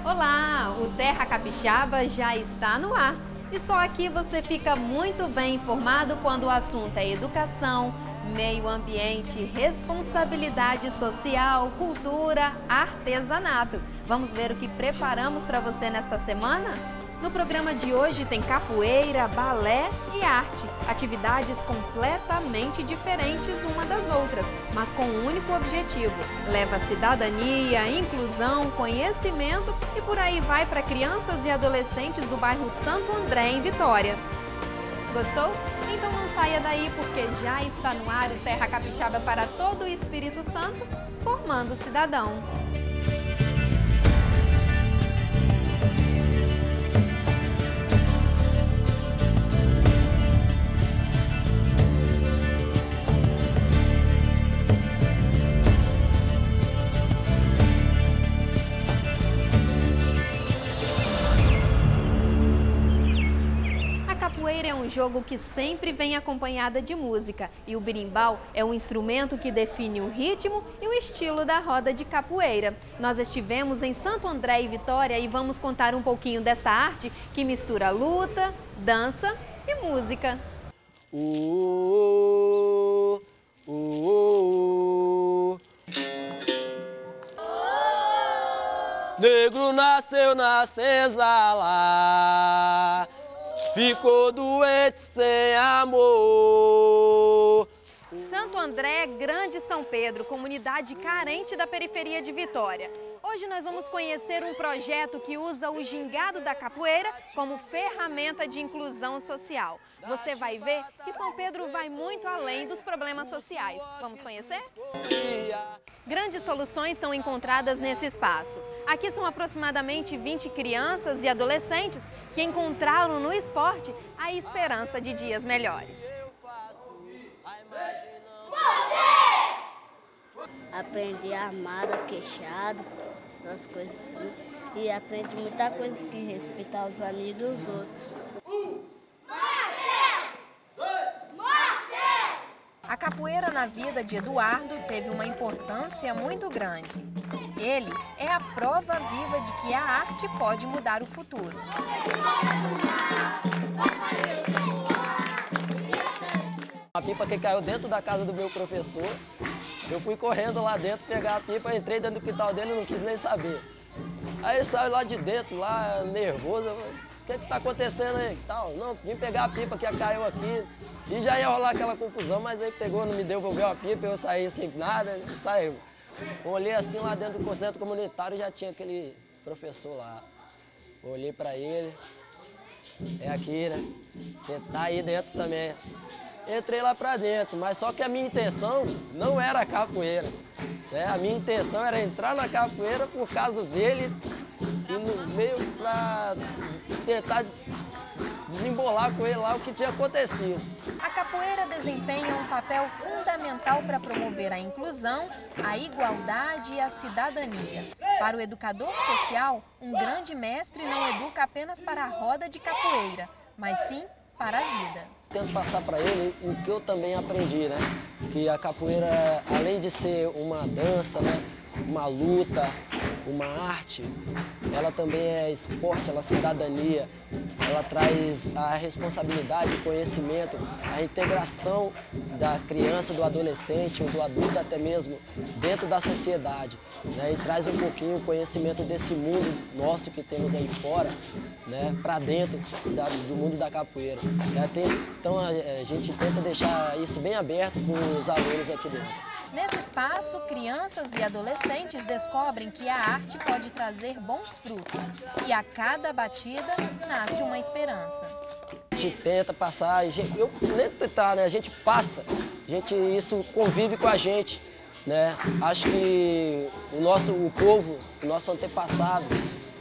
Olá, o Terra Capixaba já está no ar. E só aqui você fica muito bem informado quando o assunto é educação, meio ambiente, responsabilidade social, cultura, artesanato. Vamos ver o que preparamos para você nesta semana? No programa de hoje tem capoeira, balé e arte. Atividades completamente diferentes uma das outras, mas com um único objetivo. Leva cidadania, inclusão, conhecimento e por aí vai para crianças e adolescentes do bairro Santo André, em Vitória. Gostou? Então não saia daí porque já está no ar o Terra Capixaba para todo o Espírito Santo, formando cidadão. É um jogo que sempre vem acompanhada de música e o berimbau é um instrumento que define o ritmo e o estilo da roda de capoeira. Nós estivemos em Santo André e Vitória e vamos contar um pouquinho desta arte que mistura luta, dança e música. Negro nasceu na senzala, ficou doente sem amor. Santo André, Grande São Pedro, comunidade carente da periferia de Vitória. Hoje nós vamos conhecer um projeto que usa o gingado da capoeira como ferramenta de inclusão social. Você vai ver que São Pedro vai muito além dos problemas sociais. Vamos conhecer? Grandes soluções são encontradas nesse espaço. Aqui são aproximadamente 20 crianças e adolescentes que encontraram no esporte a esperança de dias melhores. Aprendi armada, queixada, essas coisas assim. E aprendi muita coisa que respeitar os amigos e os outros. A capoeira na vida de Eduardo teve uma importância muito grande. Ele é a prova viva de que a arte pode mudar o futuro. A pipa que caiu dentro da casa do meu professor, eu fui correndo lá dentro, pegar a pipa, entrei dentro do quintal dele e não quis nem saber. Aí ele saiu lá de dentro, lá nervoso, eu falei, o que está acontecendo aí? Tal, não, vim pegar a pipa que caiu aqui e já ia rolar aquela confusão, mas aí pegou, não me devolveu a pipa, eu saí sem nada, saiu. Olhei assim lá dentro do centro comunitário e já tinha aquele professor lá. Olhei para ele, é aqui, né? Você tá aí dentro também. Entrei lá para dentro, mas só que a minha intenção não era a capoeira. Né? A minha intenção era entrar na capoeira por causa dele e no meio para tentar desembolar com ele lá o que tinha acontecido. A capoeira desempenha um papel fundamental para promover a inclusão, a igualdade e a cidadania. Para o educador social, um grande mestre não educa apenas para a roda de capoeira, mas sim para a vida. Tento passar para ele o que eu também aprendi, né? Que a capoeira, além de ser uma dança, né? Uma luta, uma arte, ela também é esporte, ela é cidadania, ela traz a responsabilidade, o conhecimento, a integração da criança, do adolescente ou do adulto até mesmo dentro da sociedade, né? E traz um pouquinho o conhecimento desse mundo nosso que temos aí fora, né? Para dentro do mundo da capoeira. Então a gente tenta deixar isso bem aberto para os alunos aqui dentro. Nesse espaço, crianças e adolescentes descobrem que a arte pode trazer bons frutos e a cada batida nasce uma esperança. A gente tenta passar, eu nem tentar, né? A gente passa, isso convive com a gente, né? Acho que o povo, o nosso antepassado,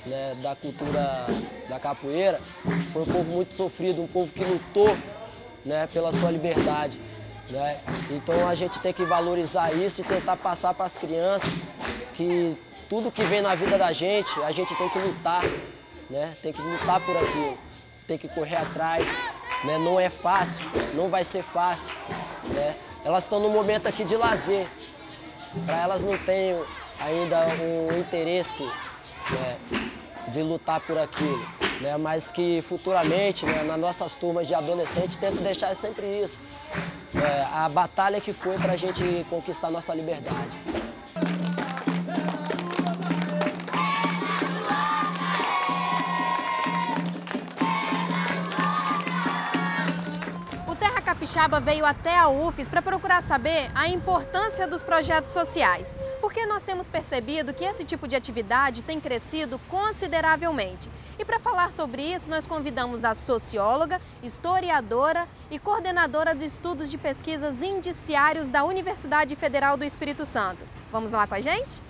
né, da cultura da capoeira, foi um povo muito sofrido, um povo que lutou, né, pela sua liberdade. Né? Então a gente tem que valorizar isso e tentar passar para as crianças que tudo que vem na vida da gente, a gente tem que lutar, né? Tem que lutar por aquilo, tem que correr atrás, né? Não é fácil, não vai ser fácil, né? Elas estão num momento aqui de lazer, para elas não tem ainda um interesse, né, de lutar por aquilo, né? Mas que futuramente, né, nas nossas turmas de adolescente, tento deixar sempre isso, a batalha que foi para a gente conquistar nossa liberdade. Capixaba veio até a UFES para procurar saber a importância dos projetos sociais, porque nós temos percebido que esse tipo de atividade tem crescido consideravelmente. E para falar sobre isso, nós convidamos a socióloga, historiadora e coordenadora de estudos de pesquisas indiciários da Universidade Federal do Espírito Santo. Vamos lá com a gente?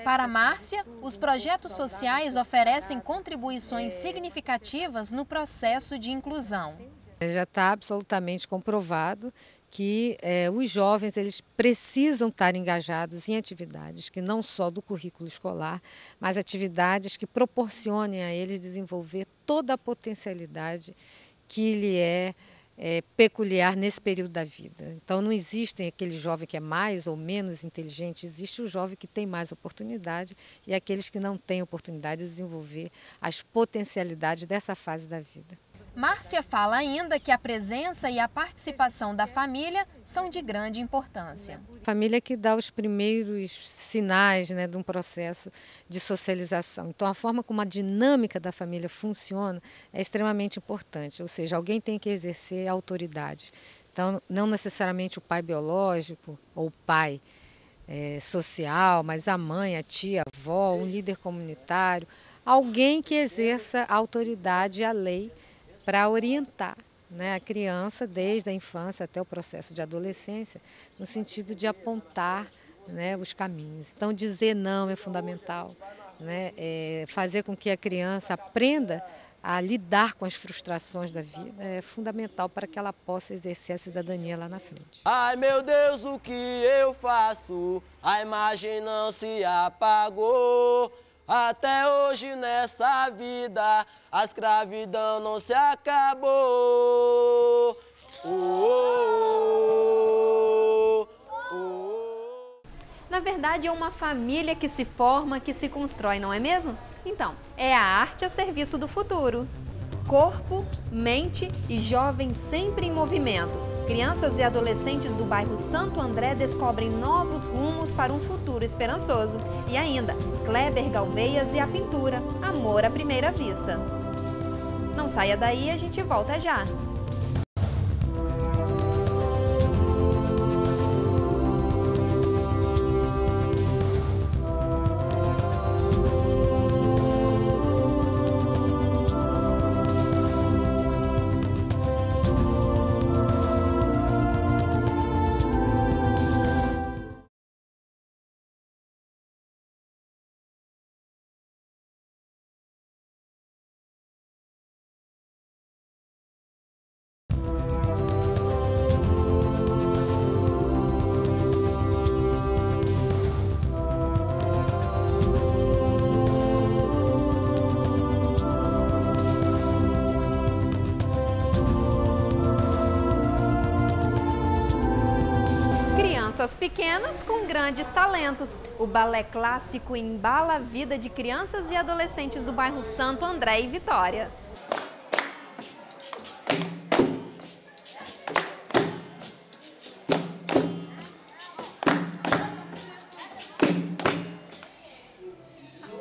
Para Márcia, os projetos sociais oferecem contribuições significativas no processo de inclusão. Já está absolutamente comprovado que os jovens eles precisam estar engajados em atividades que não só do currículo escolar, mas atividades que proporcionem a eles desenvolver toda a potencialidade que lhe é peculiar nesse período da vida. Então não existe aquele jovem que é mais ou menos inteligente, existe o jovem que tem mais oportunidade e aqueles que não têm oportunidade de desenvolver as potencialidades dessa fase da vida. Márcia fala ainda que a presença e a participação da família são de grande importância. A família que dá os primeiros sinais, né, de um processo de socialização. Então, a forma como a dinâmica da família funciona é extremamente importante, ou seja, alguém tem que exercer autoridade. Então, não necessariamente o pai biológico ou o pai social, mas a mãe, a tia, a avó, um líder comunitário, alguém que exerça a autoridade e a lei para orientar, né, a criança desde a infância até o processo de adolescência, no sentido de apontar, né, os caminhos. Então, dizer não é fundamental, né, fazer com que a criança aprenda a lidar com as frustrações da vida é fundamental para que ela possa exercer a cidadania lá na frente. Ai, meu Deus, o que eu faço? A imagem não se apagou. Até hoje nessa vida, a escravidão não se acabou. Na verdade, é uma família que se forma, que se constrói, não é mesmo? Então, é a arte a serviço do futuro. Corpo, mente e jovens sempre em movimento. Crianças e adolescentes do bairro Santo André descobrem novos rumos para um futuro esperançoso. E ainda, Kleber Galveias e a pintura, Amor à Primeira Vista. Não saia daí, a gente volta já. Crianças pequenas com grandes talentos. O balé clássico embala a vida de crianças e adolescentes do bairro Santo André e Vitória.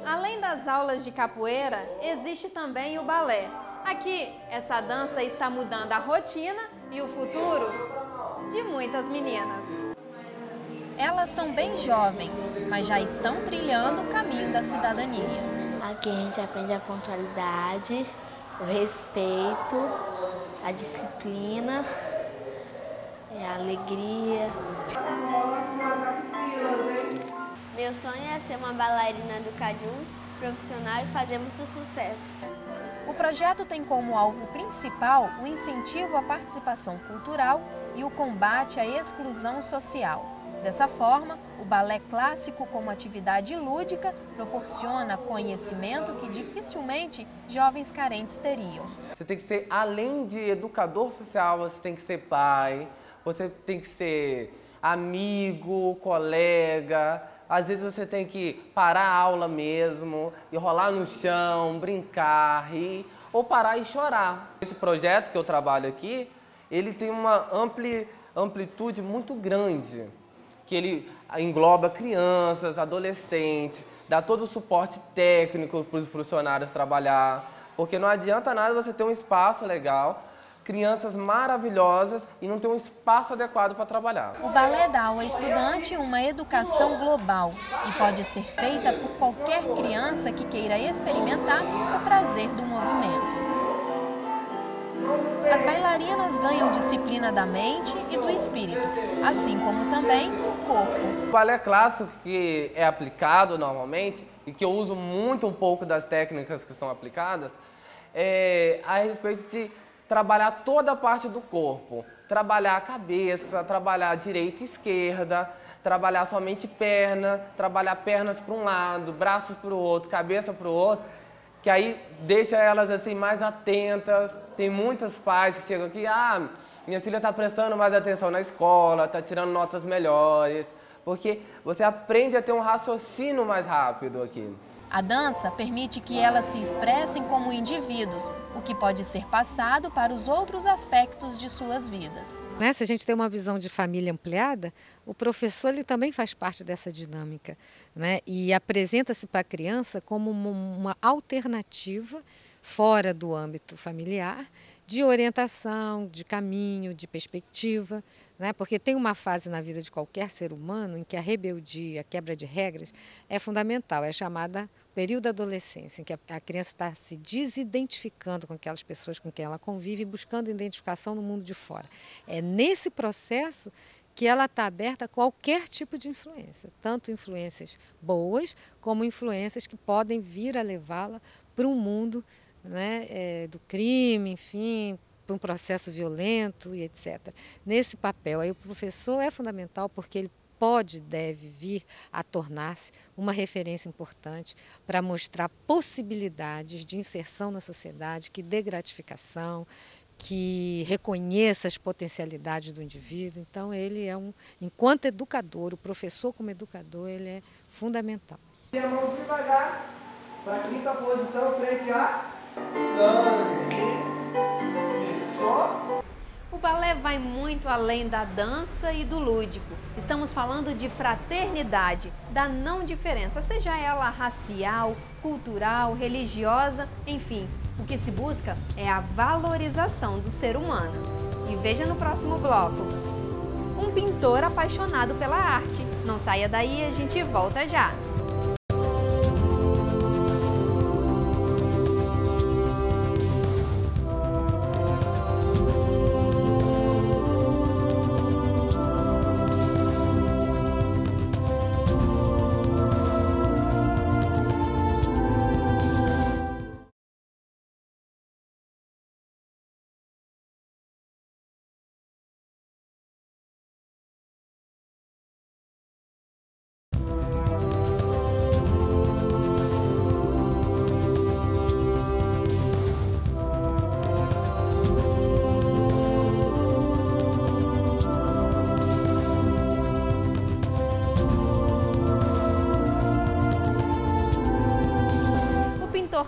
Além das aulas de capoeira, existe também o balé. Aqui, essa dança está mudando a rotina e o futuro de muitas meninas. Elas são bem jovens, mas já estão trilhando o caminho da cidadania. Aqui a gente aprende a pontualidade, o respeito, a disciplina, a alegria. Meu sonho é ser uma bailarina do cajun, profissional e fazer muito sucesso. O projeto tem como alvo principal o incentivo à participação cultural e o combate à exclusão social. Dessa forma, o balé clássico como atividade lúdica proporciona conhecimento que dificilmente jovens carentes teriam. Você tem que ser, além de educador social, você tem que ser pai, você tem que ser amigo, colega. Às vezes você tem que parar a aula mesmo, e rolar no chão, brincar, rir, ou parar e chorar. Esse projeto que eu trabalho aqui, ele tem uma amplitude muito grande, que ele engloba crianças, adolescentes, dá todo o suporte técnico para os funcionários trabalhar, porque não adianta nada você ter um espaço legal, crianças maravilhosas e não ter um espaço adequado para trabalhar. O balé dá ao estudante uma educação global e pode ser feita por qualquer criança que queira experimentar o prazer do movimento. As bailarinas ganham disciplina da mente e do espírito, assim como também do corpo. O balé clássico que é aplicado normalmente e que eu uso muito um pouco das técnicas que são aplicadas é a respeito de trabalhar toda a parte do corpo, trabalhar a cabeça, trabalhar direita e esquerda, trabalhar somente perna, trabalhar pernas para um lado, braços para o outro, cabeça para o outro, que aí deixa elas assim mais atentas. Tem muitos pais que chegam aqui, minha filha está prestando mais atenção na escola, está tirando notas melhores, porque você aprende a ter um raciocínio mais rápido aqui. A dança permite que elas se expressem como indivíduos, o que pode ser passado para os outros aspectos de suas vidas. Se a gente tem uma visão de família ampliada, o professor ele também faz parte dessa dinâmica, e apresenta-se para a criança como uma alternativa fora do âmbito familiar, de orientação, de caminho, de perspectiva, porque tem uma fase na vida de qualquer ser humano em que a rebeldia, a quebra de regras é fundamental, é chamada período da adolescência, em que a criança está se desidentificando com aquelas pessoas com quem ela convive e buscando identificação no mundo de fora. É nesse processo que ela está aberta a qualquer tipo de influência, tanto influências boas como influências que podem vir a levá-la para um mundo do crime, enfim, para um processo violento e etc. Nesse papel, aí o professor é fundamental porque ele deve vir a tornar-se uma referência importante para mostrar possibilidades de inserção na sociedade, que dê gratificação, que reconheça as potencialidades do indivíduo. Então, ele é enquanto educador, o professor como educador, ele é fundamental. E a mão devagar, para a quinta posição, frente a... O balé vai muito além da dança e do lúdico. Estamos falando de fraternidade, da não diferença, seja ela racial, cultural, religiosa, enfim. O que se busca é a valorização do ser humano. E veja no próximo bloco. Um pintor apaixonado pela arte. Não saia daí, a gente volta já.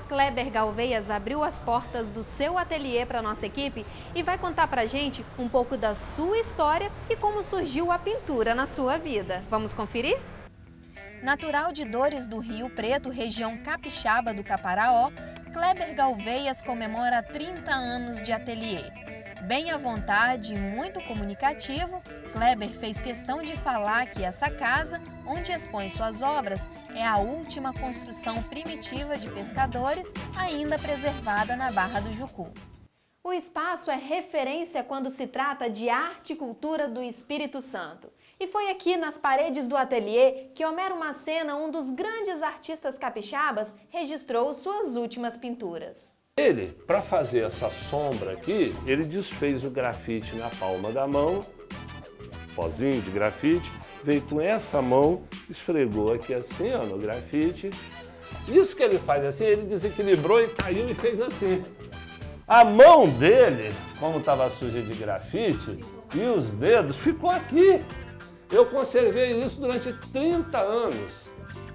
Kleber Galveias abriu as portas do seu ateliê para a nossa equipe e vai contar para a gente um pouco da sua história e como surgiu a pintura na sua vida. Vamos conferir? Natural de Dores do Rio Preto, região capixaba do Caparaó, Kleber Galveias comemora 30 anos de ateliê. Bem à vontade e muito comunicativo, Kleber fez questão de falar que essa casa, onde expõe suas obras, é a última construção primitiva de pescadores ainda preservada na Barra do Jucu. O espaço é referência quando se trata de arte e cultura do Espírito Santo. E foi aqui nas paredes do ateliê que Homero Macena, um dos grandes artistas capixabas, registrou suas últimas pinturas. Ele, para fazer essa sombra aqui, ele desfez o grafite na palma da mão, pozinho de grafite, veio com essa mão, esfregou aqui assim, ó, no grafite. Isso que ele faz assim, ele desequilibrou e caiu e fez assim. A mão dele, como estava suja de grafite, e os dedos, ficou aqui. Eu conservei isso durante 30 anos.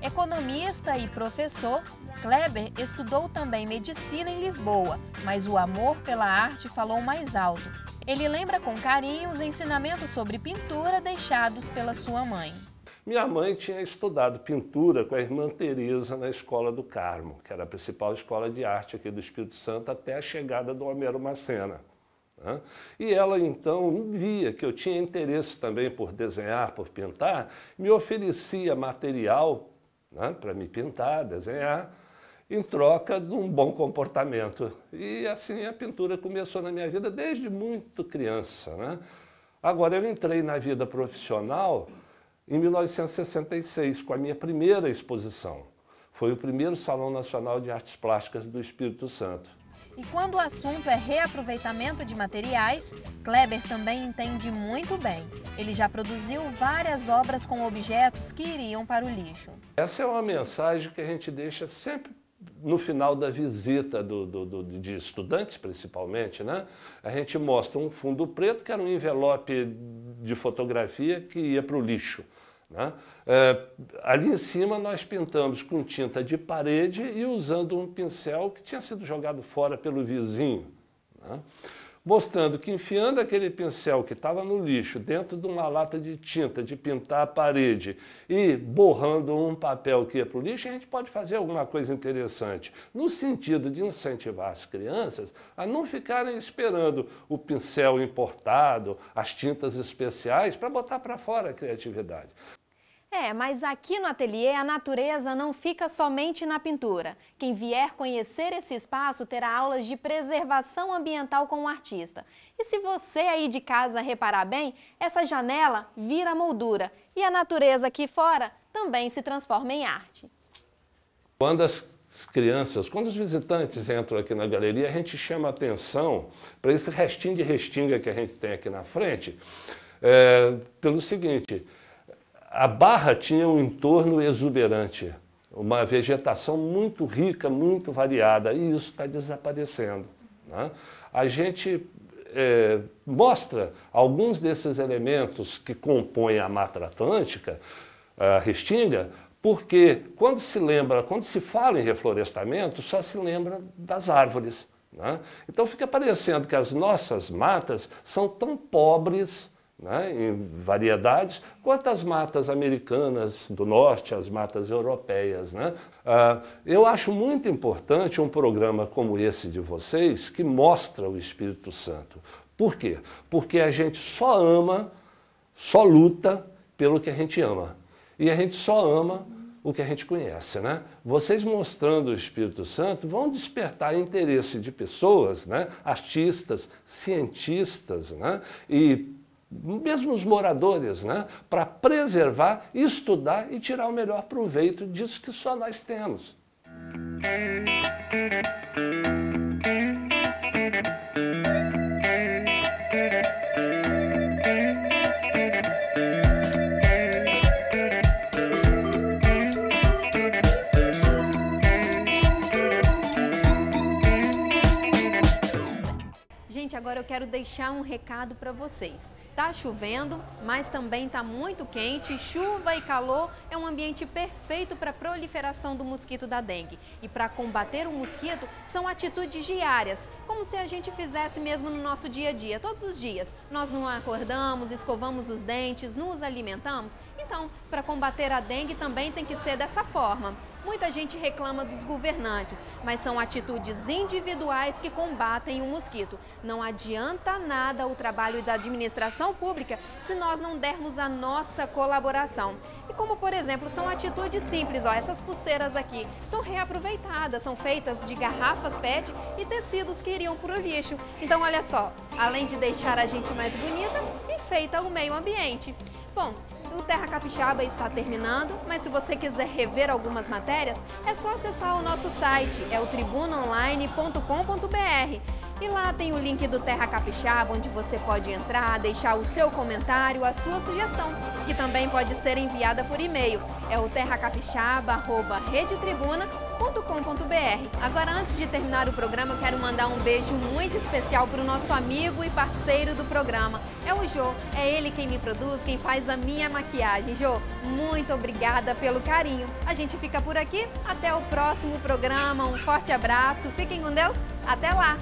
Economista e professor, Kleber estudou também medicina em Lisboa, mas o amor pela arte falou mais alto. Ele lembra com carinho os ensinamentos sobre pintura deixados pela sua mãe. Minha mãe tinha estudado pintura com a irmã Teresa na Escola do Carmo, que era a principal escola de arte aqui do Espírito Santo até a chegada do Homero Macena. E ela então via que eu tinha interesse também por desenhar, por pintar, me oferecia material para me pintar, desenhar, em troca de um bom comportamento. E assim a pintura começou na minha vida desde muito criança. Agora eu entrei na vida profissional em 1966, com a minha primeira exposição. Foi o primeiro Salão Nacional de Artes Plásticas do Espírito Santo. E quando o assunto é reaproveitamento de materiais, Kleber também entende muito bem. Ele já produziu várias obras com objetos que iriam para o lixo. Essa é uma mensagem que a gente deixa sempre no final da visita de estudantes, principalmente, A gente mostra um fundo preto, que era um envelope de fotografia que ia para o lixo. Ali em cima nós pintamos com tinta de parede e usando um pincel que tinha sido jogado fora pelo vizinho, mostrando que enfiando aquele pincel que estava no lixo dentro de uma lata de tinta de pintar a parede e borrando um papel que ia para o lixo, a gente pode fazer alguma coisa interessante, no sentido de incentivar as crianças a não ficarem esperando o pincel importado, as tintas especiais, para botar para fora a criatividade. Mas aqui no ateliê a natureza não fica somente na pintura. Quem vier conhecer esse espaço terá aulas de preservação ambiental com o artista. E se você aí de casa reparar bem, essa janela vira moldura e a natureza aqui fora também se transforma em arte. Quando os visitantes entram aqui na galeria, a gente chama atenção para esse restinho de restinga que a gente tem aqui na frente, pelo seguinte: a barra tinha um entorno exuberante, uma vegetação muito rica, muito variada, e isso está desaparecendo. A gente mostra alguns desses elementos que compõem a Mata Atlântica, a restinga, porque quando se fala em reflorestamento, só se lembra das árvores. Então fica parecendo que as nossas matas são tão pobres em variedades, quanto as matas americanas do norte, as matas europeias. Eu acho muito importante um programa como esse de vocês, que mostra o Espírito Santo. Por quê? Porque a gente só ama, só luta pelo que a gente ama. E a gente só ama o que a gente conhece. Vocês mostrando o Espírito Santo vão despertar interesse de pessoas, artistas, cientistas, e mesmo os moradores, para preservar, estudar e tirar o melhor proveito disso que só nós temos. Gente, agora eu quero deixar um recado para vocês. Tá chovendo, mas também tá muito quente. Chuva e calor é um ambiente perfeito para a proliferação do mosquito da dengue. E para combater o mosquito, são atitudes diárias, como se a gente fizesse mesmo no nosso dia a dia, todos os dias. Nós não acordamos, escovamos os dentes, nos alimentamos. Então, para combater a dengue também tem que ser dessa forma. Muita gente reclama dos governantes, mas são atitudes individuais que combatem o mosquito. Não adianta nada o trabalho da administração pública se nós não dermos a nossa colaboração. E como, por exemplo, são atitudes simples, essas pulseiras aqui são reaproveitadas, são feitas de garrafas PET e tecidos que iriam para o lixo. Então, olha só, além de deixar a gente mais bonita, enfeita o meio ambiente. Bom, o Terra Capixaba está terminando, mas se você quiser rever algumas matérias, é só acessar o nosso site, é o tribunaonline.com.br. E lá tem o link do Terra Capixaba, onde você pode entrar, deixar o seu comentário, a sua sugestão. que também pode ser enviada por e-mail. É o terracapixaba@redetribuna.com.br. Agora, antes de terminar o programa, eu quero mandar um beijo muito especial para o nosso amigo e parceiro do programa. É o Jô, é ele quem me produz, quem faz a minha maquiagem. Jô, muito obrigada pelo carinho. A gente fica por aqui, até o próximo programa, um forte abraço, fiquem com Deus, até lá!